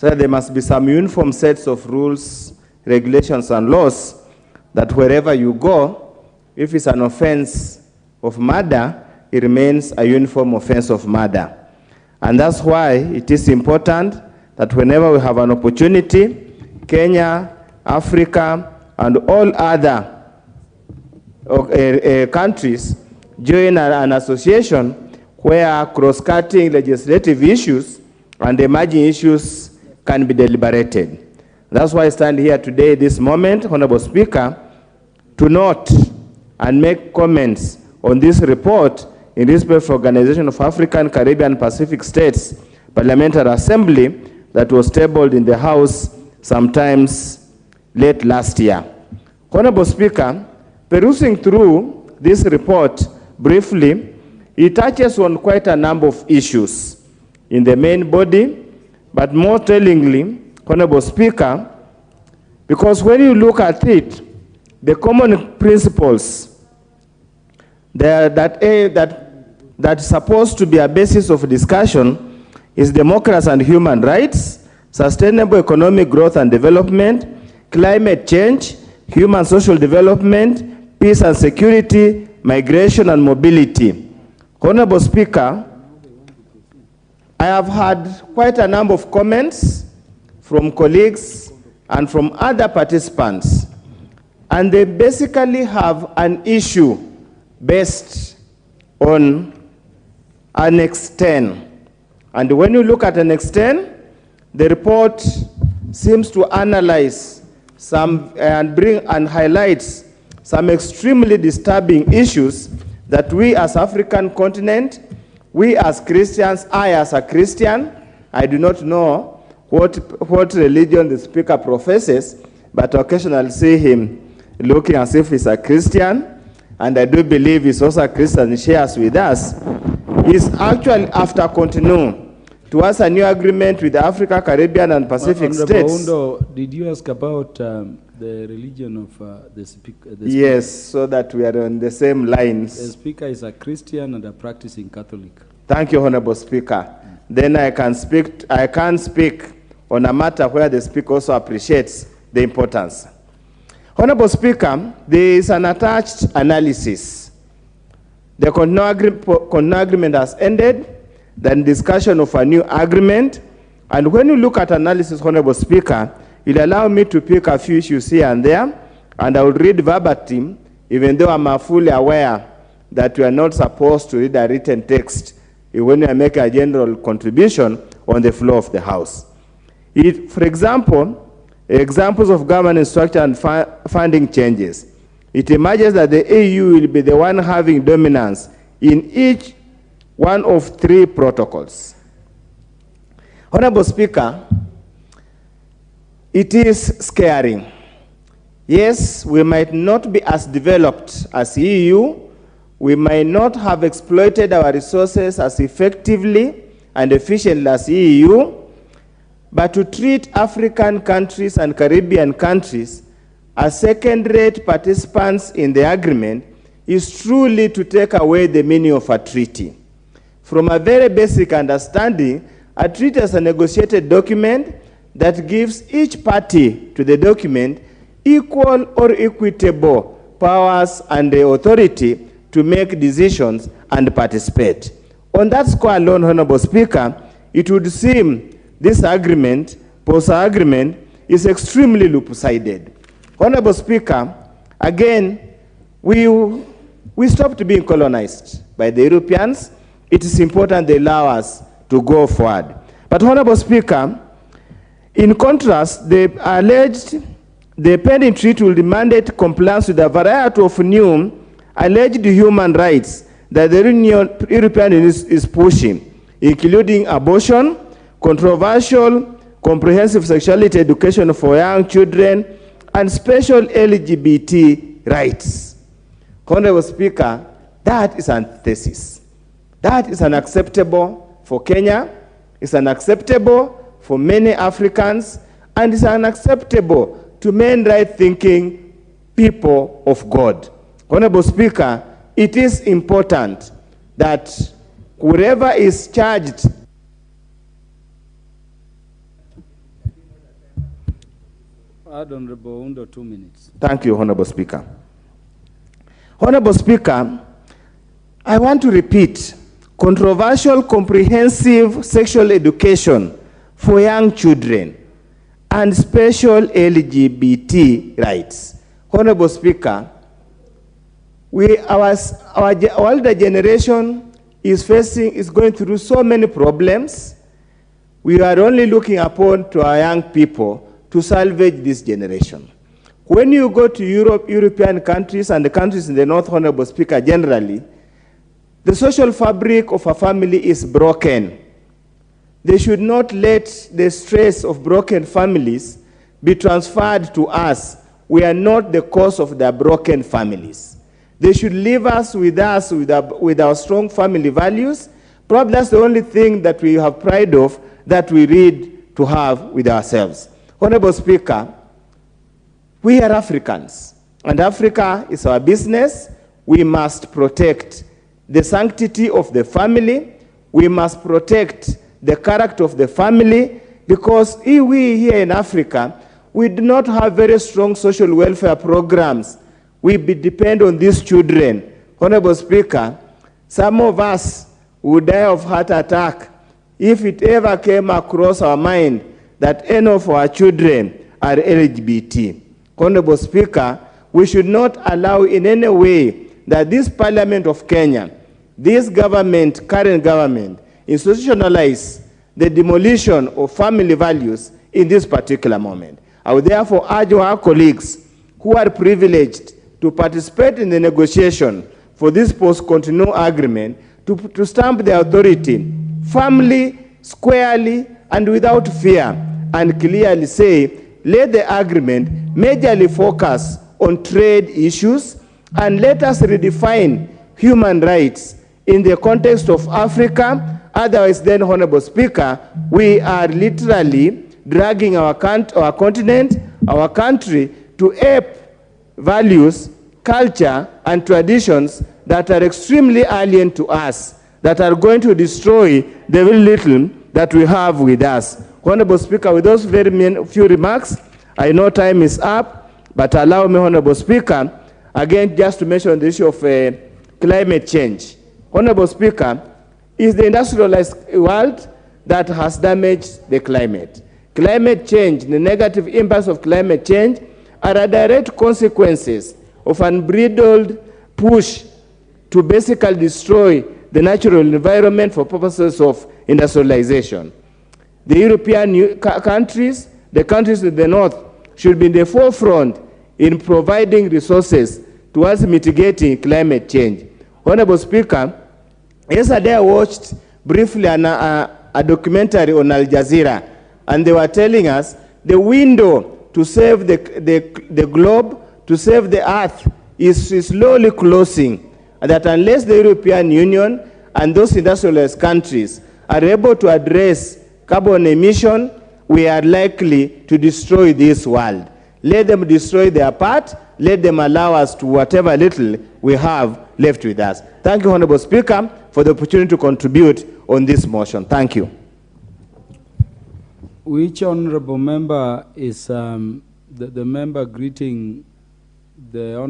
So there must be some uniform sets of rules, regulations, and laws that wherever you go, if it's an offense of murder, it remains a uniform offense of murder. And that's why it is important that whenever we have an opportunity, Kenya, Africa, and all other countries join an association where cross-cutting legislative issues and emerging issues can be deliberated. That's why I stand here today, this moment, Honorable Speaker, to note and make comments on this report in respect of Organization of African, Caribbean, Pacific States Parliamentary Assembly that was tabled in the House sometimes late last year. Honorable Speaker, perusing through this report briefly, it touches on quite a number of issues in the main body, but more tellingly, Honorable Speaker, because when you look at it, the common principles that's supposed to be a basis of discussion is democracy and human rights, sustainable economic growth and development, climate change, human social development, peace and security, migration and mobility. Honorable Speaker, I have had quite a number of comments from colleagues and from other participants, and they basically have an issue based on Annex 10. And when you look at Annex 10, the report seems to analyze some and bring and highlights some extremely disturbing issues that we as African continent, we as Christians, I as a Christian, I do not know what religion the speaker professes, but occasionally see him looking as if he's a Christian, and I do believe he's also a Christian and shares with us, is actually after continuing towards a new agreement with the Africa, Caribbean, and Pacific states. Oundo, did you ask about the religion of the speaker? Yes, so that we are on the same lines. The speaker is a Christian and a practicing Catholic. Thank you, Honorable Speaker. Then I can speak on a matter where the speaker also appreciates the importance. Honorable Speaker, there is an attached analysis. The Cotonou agreement has ended, then discussion of a new agreement, and when you look at analysis, Honorable Speaker, you'll allow me to pick a few issues here and there, and I will read verbatim, even though I'm fully aware that we are not supposed to read a written text when we make a general contribution on the floor of the House. For example, examples of governance structure and funding changes. It emerges that the EU will be the one having dominance in each one of three protocols. Honorable Speaker, it is scary. Yes, we might not be as developed as EU. We might not have exploited our resources as effectively and efficiently as EU, but to treat African countries and Caribbean countries as second-rate participants in the agreement is truly to take away the meaning of a treaty. From a very basic understanding, a treaty is a negotiated document that gives each party to the document equal or equitable powers and the authority to make decisions and participate. On that score alone, Honorable Speaker, it would seem this agreement, POSA agreement, is extremely lopsided. Honorable Speaker, again, we stopped being colonized by the Europeans. It is important they allow us to go forward. But Honorable Speaker, in contrast, the pending treaty will mandate compliance with a variety of new alleged human rights that the European Union is pushing, including abortion, controversial, comprehensive sexuality education for young children, and special LGBT rights. Honorable Speaker, that is antithesis. That is unacceptable for Kenya, it's unacceptable for many Africans, and it's unacceptable to men right-thinking people of God. Honorable Speaker, it is important that whoever is charged add Honorable Oundo 2 minutes. Thank you, Honorable Speaker. Honorable Speaker, I want to repeat, controversial comprehensive sexual education for young children and special LGBT rights. Honorable Speaker, our older generation is going through so many problems. We are only looking upon to our young people to salvage this generation. When you go to European countries and the countries in the North, Honorable Speaker, generally, the social fabric of a family is broken. They should not let the stress of broken families be transferred to us. We are not the cause of their broken families. They should leave us with our strong family values. Probably that's the only thing that we have pride of that we need to have with ourselves. Honorable Speaker, we are Africans, and Africa is our business. We must protect the sanctity of the family. We must protect the character of the family, because we here in Africa, we do not have very strong social welfare programs. We depend on these children. Honorable Speaker, some of us would die of heart attack if it ever came across our mind that any of our children are LGBT. Honorable Speaker, we should not allow in any way that this Parliament of Kenya, this government, current government, institutionalize the demolition of family values in this particular moment. I would therefore urge our colleagues who are privileged to participate in the negotiation for this post-continuum agreement to stamp the authority firmly, squarely, and without fear, and clearly say, let the agreement majorly focus on trade issues, and let us redefine human rights in the context of Africa. Otherwise, then, Honorable Speaker, we are literally dragging our continent, our country, to ape values, culture, and traditions that are extremely alien to us, that are going to destroy the very little that we have with us. Honorable Speaker, with those few remarks, I know time is up, but allow me, Honorable Speaker, again, just to mention the issue of climate change. Honorable Speaker, is the industrialized world that has damaged the climate. Climate change, the negative impacts of climate change are a direct consequences of unbridled push to basically destroy the natural environment for purposes of industrialization. The European countries, the countries in the North, should be in the forefront in providing resources towards mitigating climate change. Honorable Speaker, yesterday I watched briefly a documentary on Al Jazeera, and they were telling us the window to save the globe, to save the earth, is slowly closing, and that unless the European Union and those industrialized countries are able to address carbon emission, we are likely to destroy this world. Let them destroy their part. Let them allow us to whatever little we have left with us. Thank you, Honorable Speaker, for the opportunity to contribute on this motion. Thank you. Which honorable member is the member greeting the honorable